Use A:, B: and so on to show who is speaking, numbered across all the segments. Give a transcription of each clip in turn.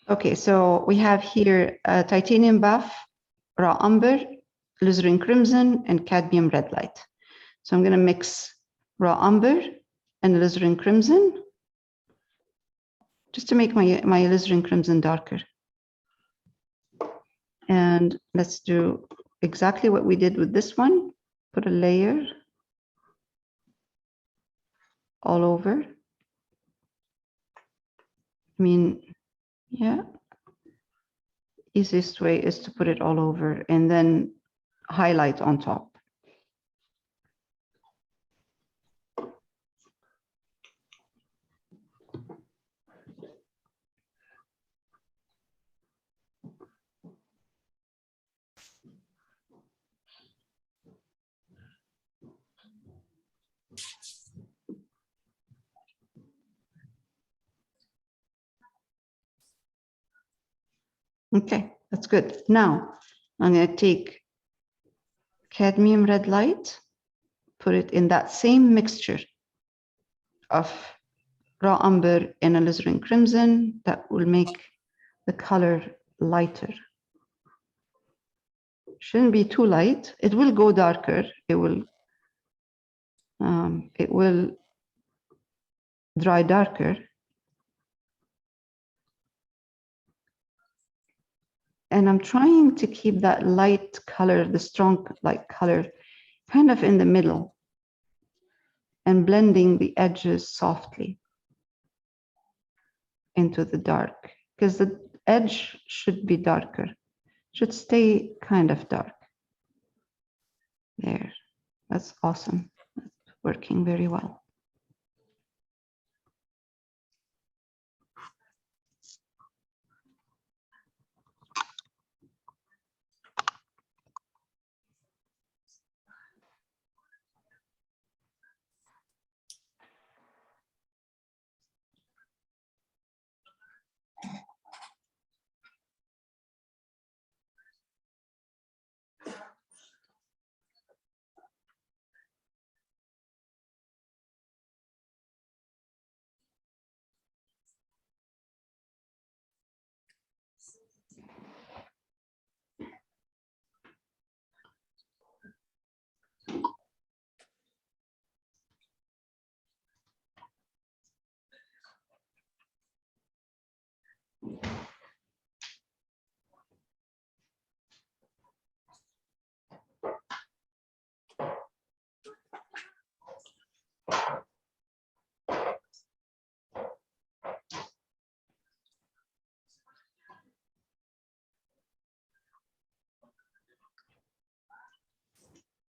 A: Okay, so we have here titanium buff, raw umber, alizarin crimson, and cadmium red light. So I'm going to mix raw umber and alizarin crimson just to make my alizarin crimson darker. And let's do exactly what we did with this one. Put a layer all over. I mean, yeah. Easiest way is to put it all over and then highlight on top. Okay, that's good. Now I'm going to take cadmium red light, put it in that same mixture of raw umber and alizarin crimson. That will make the color lighter. Shouldn't be too light. It will go darker. It will dry darker. And I'm trying to keep that light color, the strong light color, kind of in the middle and blending the edges softly into the dark, because the edge should be darker, should stay kind of dark. There, that's awesome. That's working very well.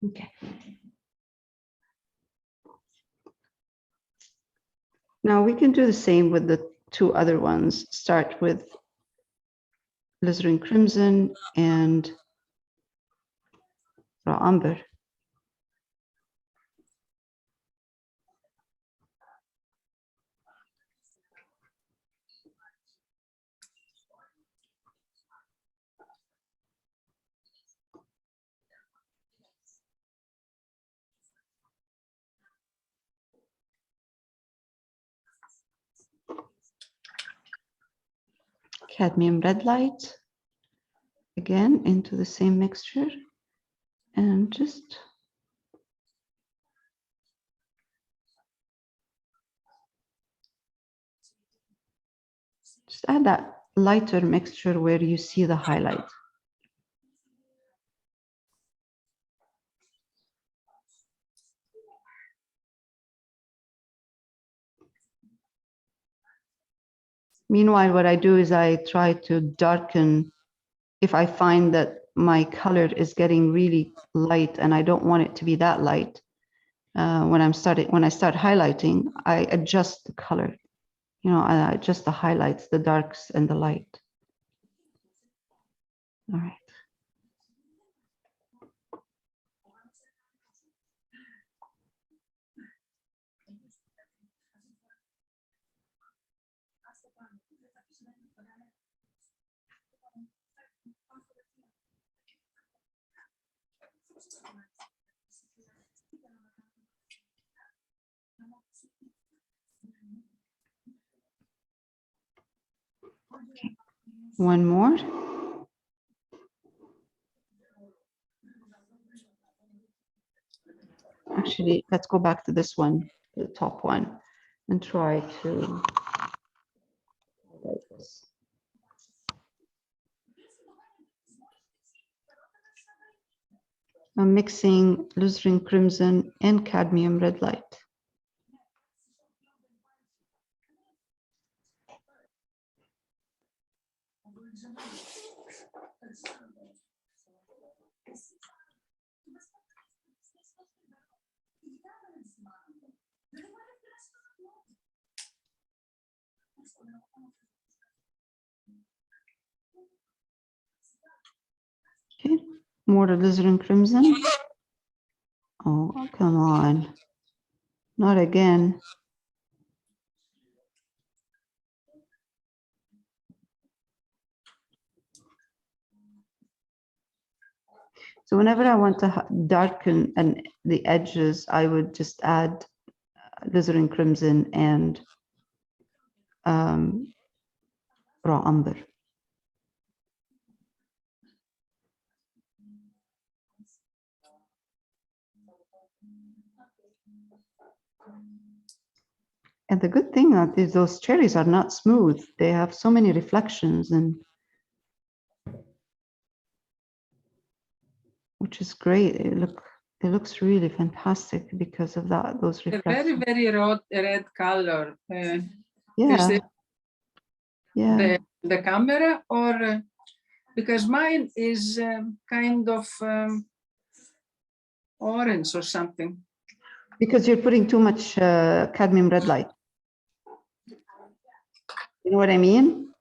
A: Okay. Now we can do the same with the two other ones. Start with alizarin crimson and raw umber. Cadmium red light again into the same mixture and just add that lighter mixture where you see the highlight. Meanwhile, what I do is I try to darken if I find that my color is getting really light and I don't want it to be that light. When I start highlighting, I adjust the color. You know, I adjust the highlights, the darks and the light. All right. Okay. One more. Actually, let's go back to this one, the top one, and try to highlight this. I'm mixing alizarin crimson and cadmium red light. Okay, more alizarin crimson. Oh, come on. Not again. So whenever I want to darken the edges, I would just add alizarin crimson and raw umber. And the good thing is those cherries are not smooth. They have so many reflections, and which is great. It looks really fantastic because of that. Those
B: A
A: reflections.
B: very red color.
A: Yeah. Yeah.
B: The camera, or because mine is kind of orange or something.
A: Because you're putting too much cadmium red light. You know what I mean?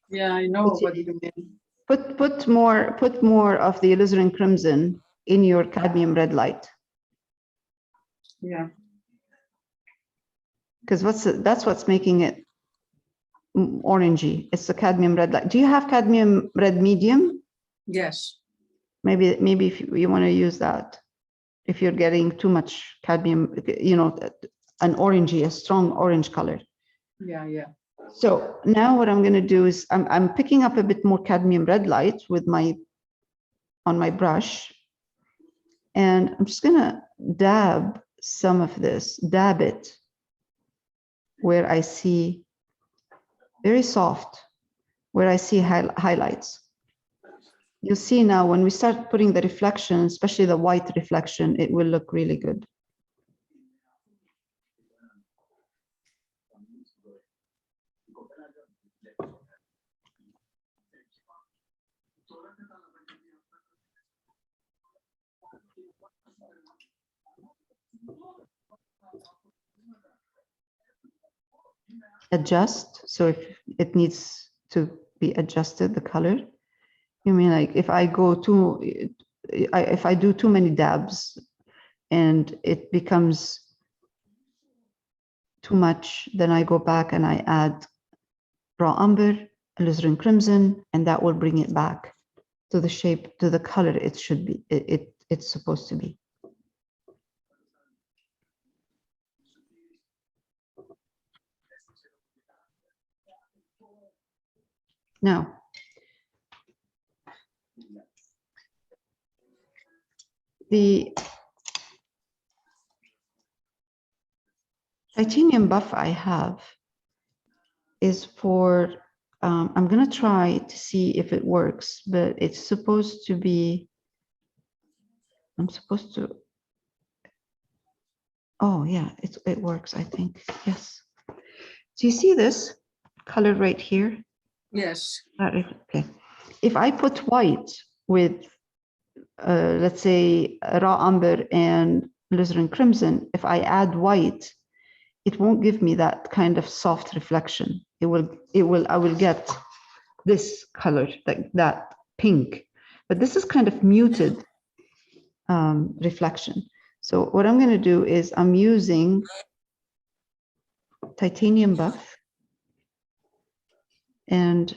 B: Yeah, I know what you mean.
A: Put more of the alizarin crimson in your cadmium red light.
B: Yeah.
A: Because that's what's making it orangey. It's the cadmium red light. Do you have cadmium red medium?
B: Yes.
A: Maybe if you want to use that, if you're getting too much cadmium, you know, an orangey, a strong orange color.
B: Yeah, yeah.
A: So now what I'm going to do is I'm picking up a bit more cadmium red light with on my brush, and I'm just going to dab some of this, dab it where I see very soft, where I see highlights. You'll see now when we start putting the reflection, especially the white reflection, it will look really good. Adjust, so if it needs to be adjusted, the color. You mean like if I go if I do too many dabs and it becomes too much, then I go back and I add raw umber, alizarin crimson, and that will bring it back to the shape, to the color it should be, it's supposed to be. Now, the titanium buff I have is for, I'm going to try to see if it works, but it's supposed to be, I'm supposed to, oh yeah, it works, I think, yes. So you see this color right here?
B: Yes.
A: Okay. If I put white with, let's say, raw umber and alizarin crimson, if I add white, it won't give me that kind of soft reflection. I will get this color, like that pink, but this is kind of muted reflection. So what I'm going to do is I'm using titanium buff and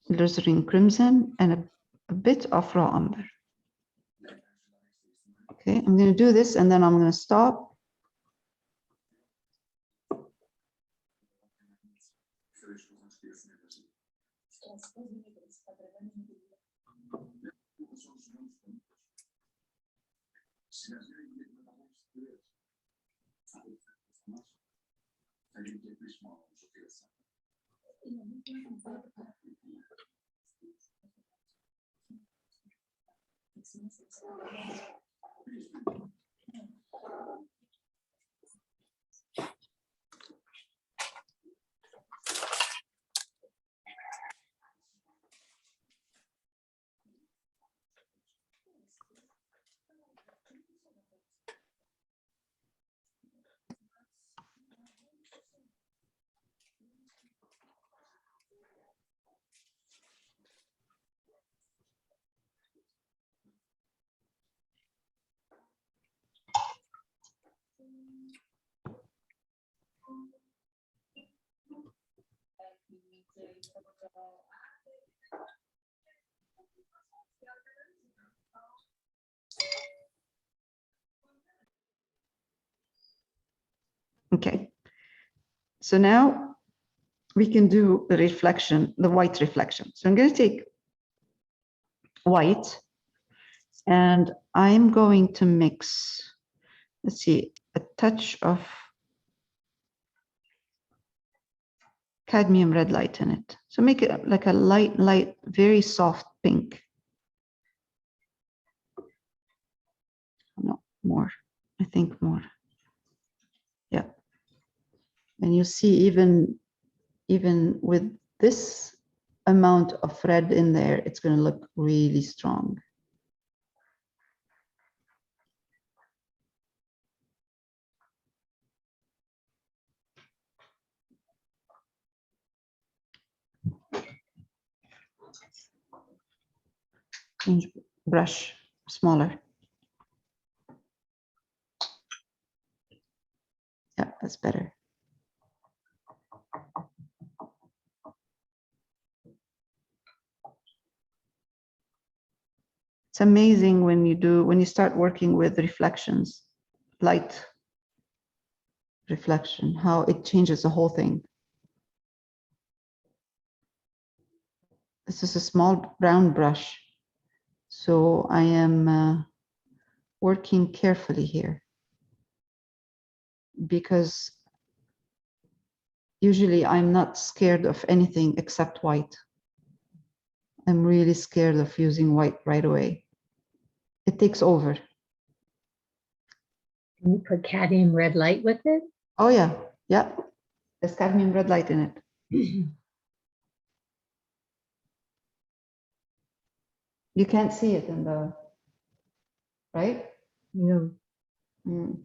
A: alizarin crimson and a bit of raw umber. Okay, I'm going to do this and then I'm going to stop. Okay, so now we can do the reflection, the white reflection. So I'm going to take white and I'm going to mix, let's see, a touch of cadmium red light in it. So make it like a light, very soft pink. No, more, I think more. Yeah. And you see even with this amount of red in there, it's going to look really strong. Change brush, smaller. Yeah, that's better. It's amazing when you start working with reflections, light reflection, how it changes the whole thing. This is a small brown brush, so I am working carefully here because usually I'm not scared of anything except white. I'm really scared of using white right away. It takes over.
C: Can you put cadmium red light with it?
A: Oh yeah, yeah. There's cadmium red light in it. You can't see it in the, right?
C: No.
A: Mm.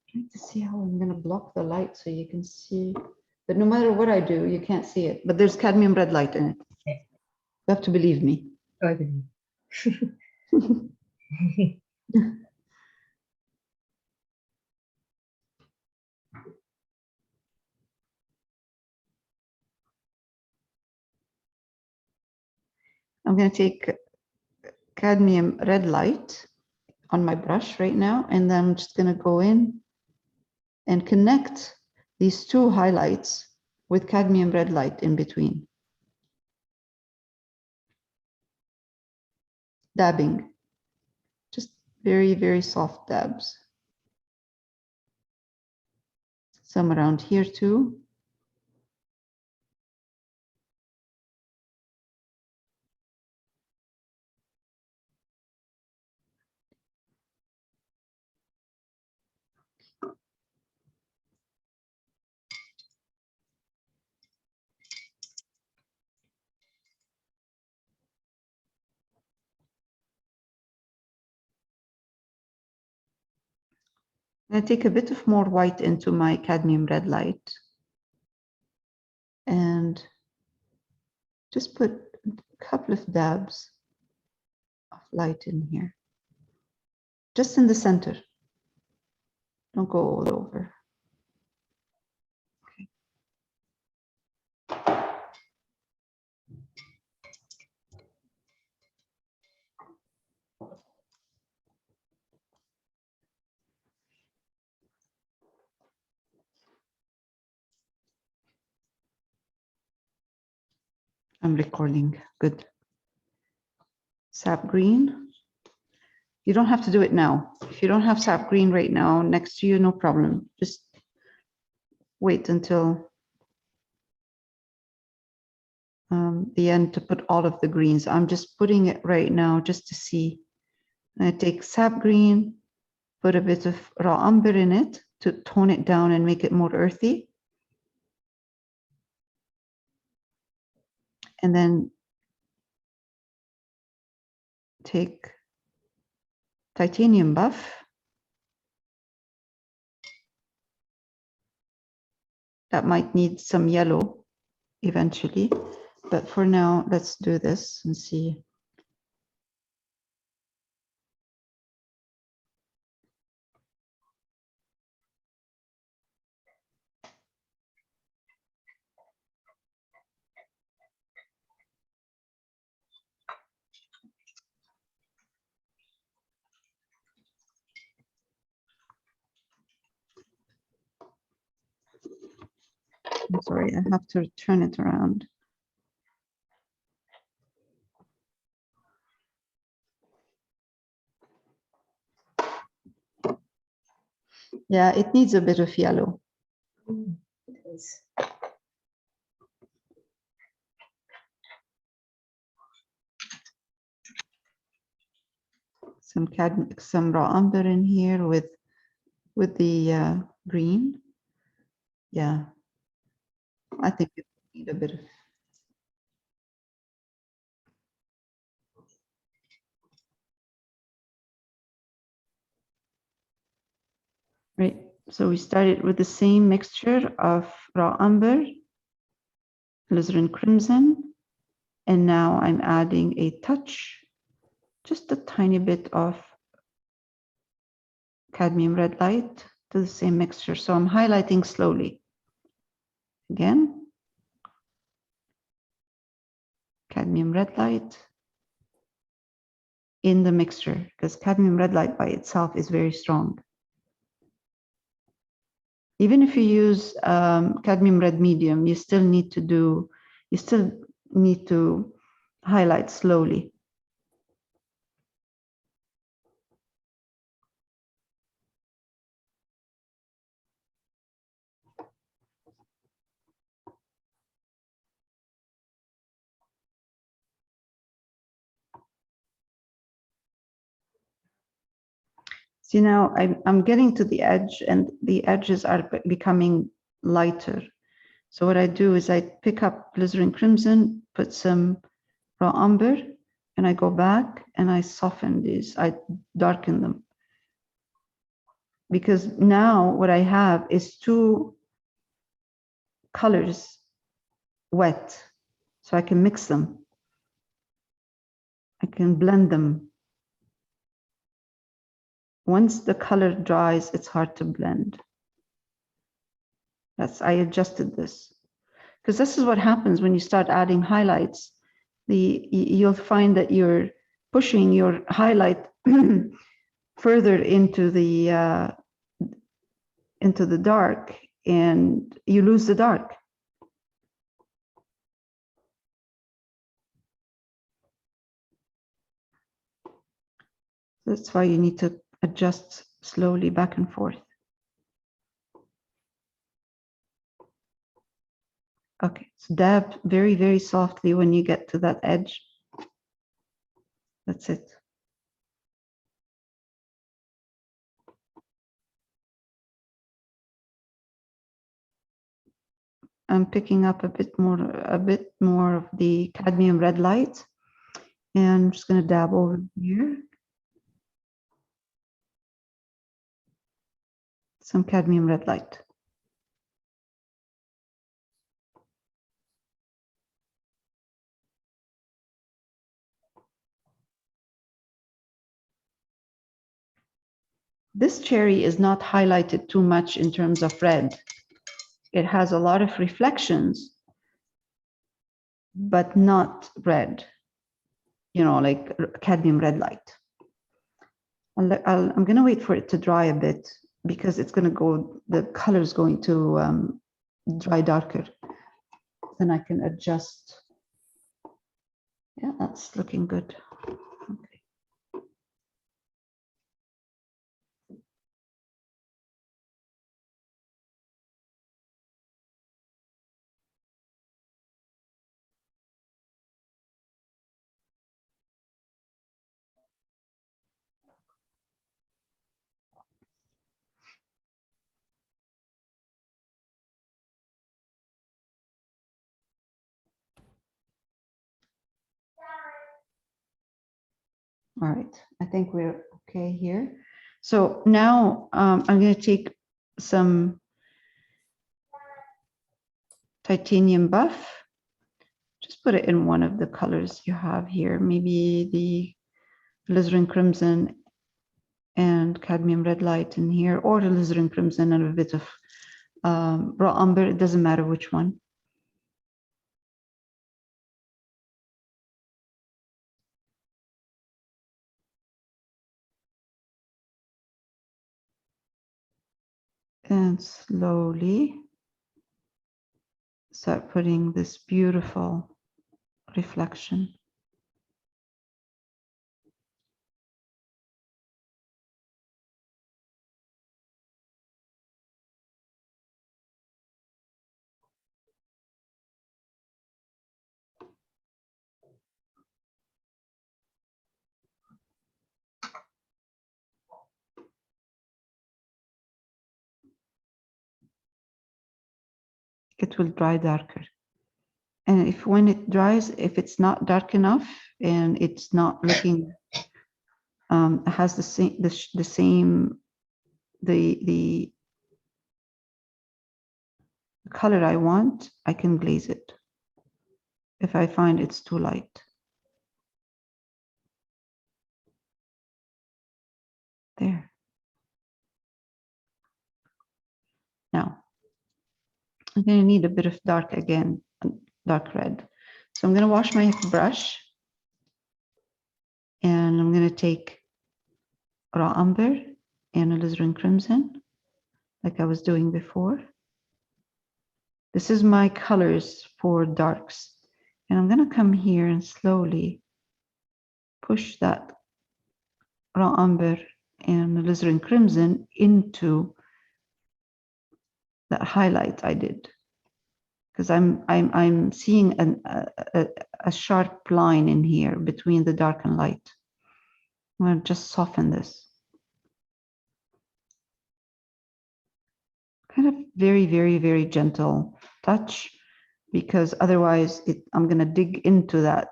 A: Trying to see how I'm going to block the light so you can see. But no matter what I do, you can't see it. But there's cadmium red light in it.
C: Okay.
A: You have to believe me.
C: Oh, I believe.
A: I'm going to take cadmium red light on my brush right now, and then I'm just going to go in and connect these two highlights with cadmium red light in between. Dabbing, just very, very soft dabs. Some around here too. I take a bit of more white into my cadmium red light and just put a couple of dabs of light in here, just in the center. Don't go all over. I'm recording. Good. Sap green. You don't have to do it now. If you don't have sap green right now next to you, no problem. Just wait until the end to put all of the greens. I'm just putting it right now just to see. I take sap green, put a bit of raw umber in it to tone it down and make it more earthy. And then take titanium buff. That might need some yellow eventually, but for now, let's do this and see. I'm sorry, I have to turn it around. Yeah, it needs a bit of yellow.
C: It is.
A: Some raw umber in here with the green. Yeah, I think it need a bit of. Right, so we started with the same mixture of raw umber, alizarin crimson, and now I'm adding a touch, just a tiny bit of cadmium red light to the same mixture. So I'm highlighting slowly. Again, cadmium red light in the mixture, because cadmium red light by itself is very strong. Even if you use cadmium red medium, you still need to highlight slowly. See, now I'm getting to the edge and the edges are becoming lighter. So what I do is I pick up alizarin crimson, put some raw umber, and I go back and I soften these, I darken them. Because now what I have is two colors wet, so I can mix them. I can blend them. Once the color dries, it's hard to blend. I adjusted this. Because this is what happens when you start adding highlights. You'll find that you're pushing your highlight further into the dark, and you lose the dark. That's why you need to adjust slowly back and forth. Okay, so dab very, very softly when you get to that edge. That's it. I'm picking up a bit more of the cadmium red light, and I'm just going to dab over here. Some cadmium red light. This cherry is not highlighted too much in terms of red. It has a lot of reflections, but not red, you know, like cadmium red light. I'm going to wait for it to dry a bit because it's going to go, the color is going to dry darker. Then I can adjust Yeah, that's looking good. Okay. All right, I think we're okay here. So now I'm going to take some titanium buff. Just put it in one of the colors you have here, maybe the alizarin crimson and cadmium red light in here, or the alizarin crimson and a bit of raw umber. It doesn't matter which one. And slowly start putting this beautiful reflection. It will dry darker. And if when it dries, if it's not dark enough and it's not looking, has the same, the color I want, I can glaze it if I find it's too light. There. Now, I'm going to need a bit of dark again, dark red. So I'm going to wash my brush and I'm going to take raw umber and alizarin crimson like I was doing before. This is my colors for darks. And I'm going to come here and slowly push that raw umber and alizarin crimson into that highlight I did. Because I'm seeing a sharp line in here between the dark and light. I'm going to just soften this. Kind of very, very, very gentle touch, because otherwise I'm going to dig into that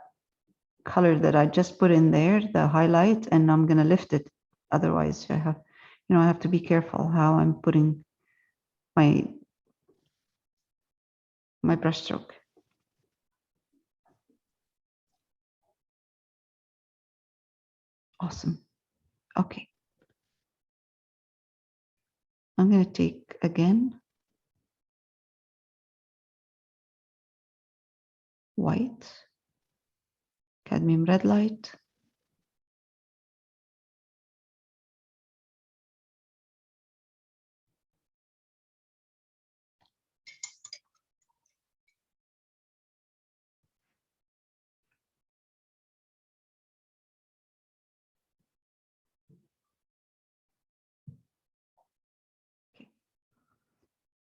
A: color that I just put in there, the highlight, and I'm going to lift it. Otherwise, I have to be careful how I'm putting my brush stroke. Awesome. Okay. I'm going to take again white, cadmium red light,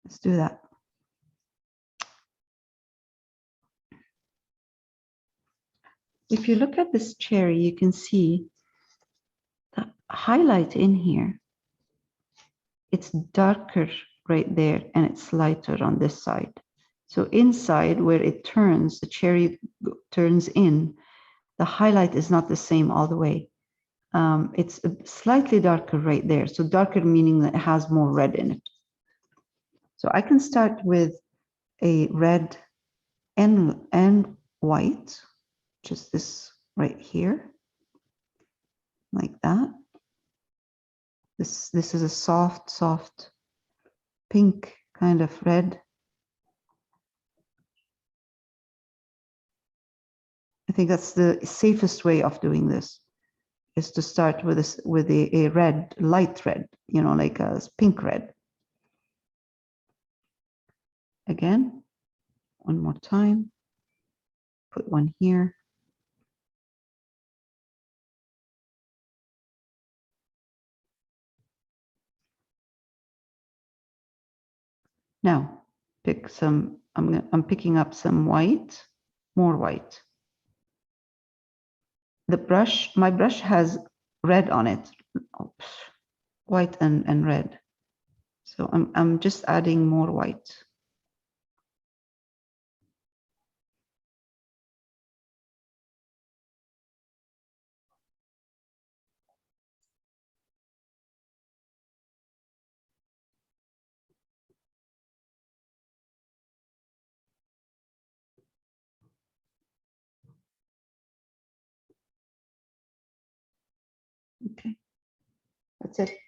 A: let's do that. If you look at this cherry, you can see the highlight in here. It's darker right there and it's lighter on this side. So inside where it turns, the cherry turns in, the highlight is not the same all the way. It's slightly darker right there. So darker meaning that it has more red in it. So I can start with a red and white, just this right here, like that. This is a soft pink kind of red. I think that's the safest way of doing this, is to start with this with a red, light red, like a pink red. Again, one more time. Put one here. Now pick some, I'm picking up some white, more white. The brush, my brush has red on it. Oops. White and red. So I'm just adding more white. Okay, that's it.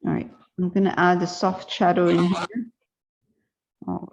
A: All right, I'm gonna add a soft shadow in here. Oh,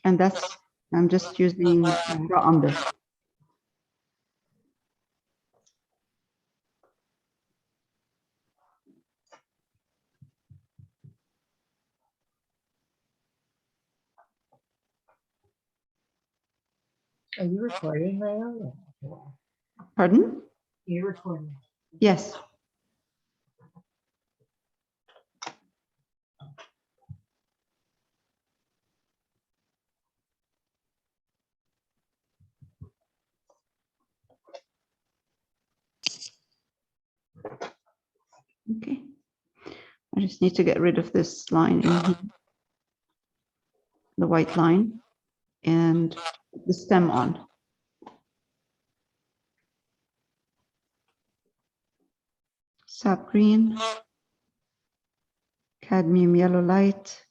A: and that's, I'm just using raw umber.
C: Are you recording, Leo?
A: Pardon?
C: You're recording.
A: Yes. Okay. I just need to get rid of this line in here, the white line, and the stem on. Sap green, cadmium yellow light,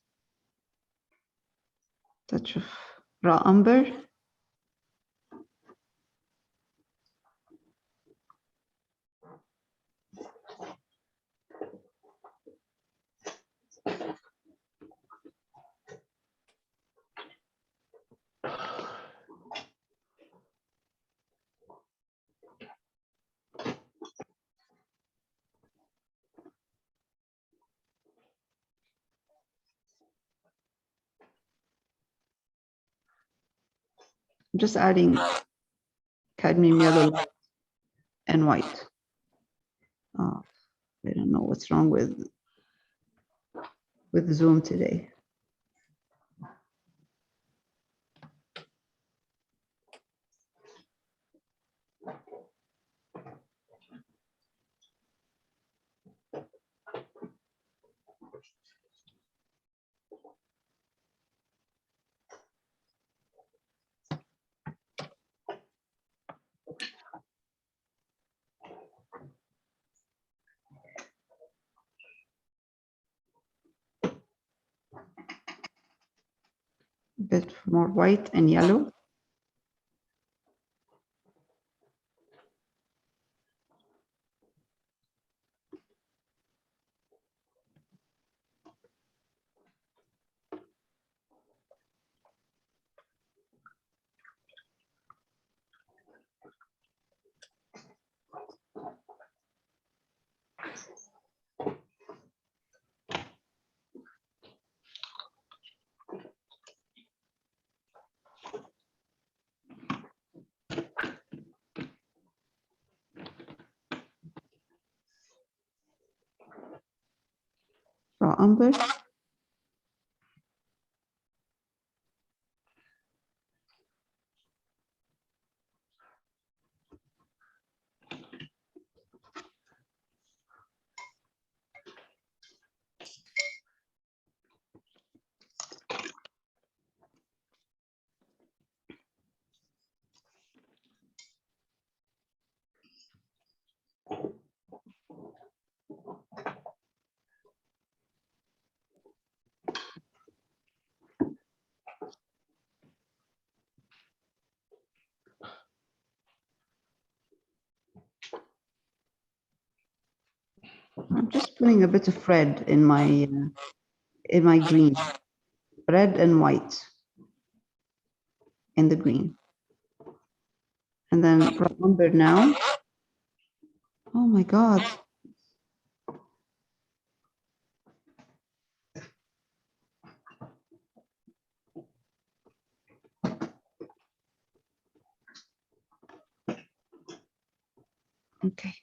A: touch of raw umber. I'm just adding cadmium yellow light and white. Oh, I don't know what's wrong with Zoom today. A bit more white and yellow. Raw umber. just putting a bit of red in my green, red and white in the green. And then umber now. Oh my God. Okay.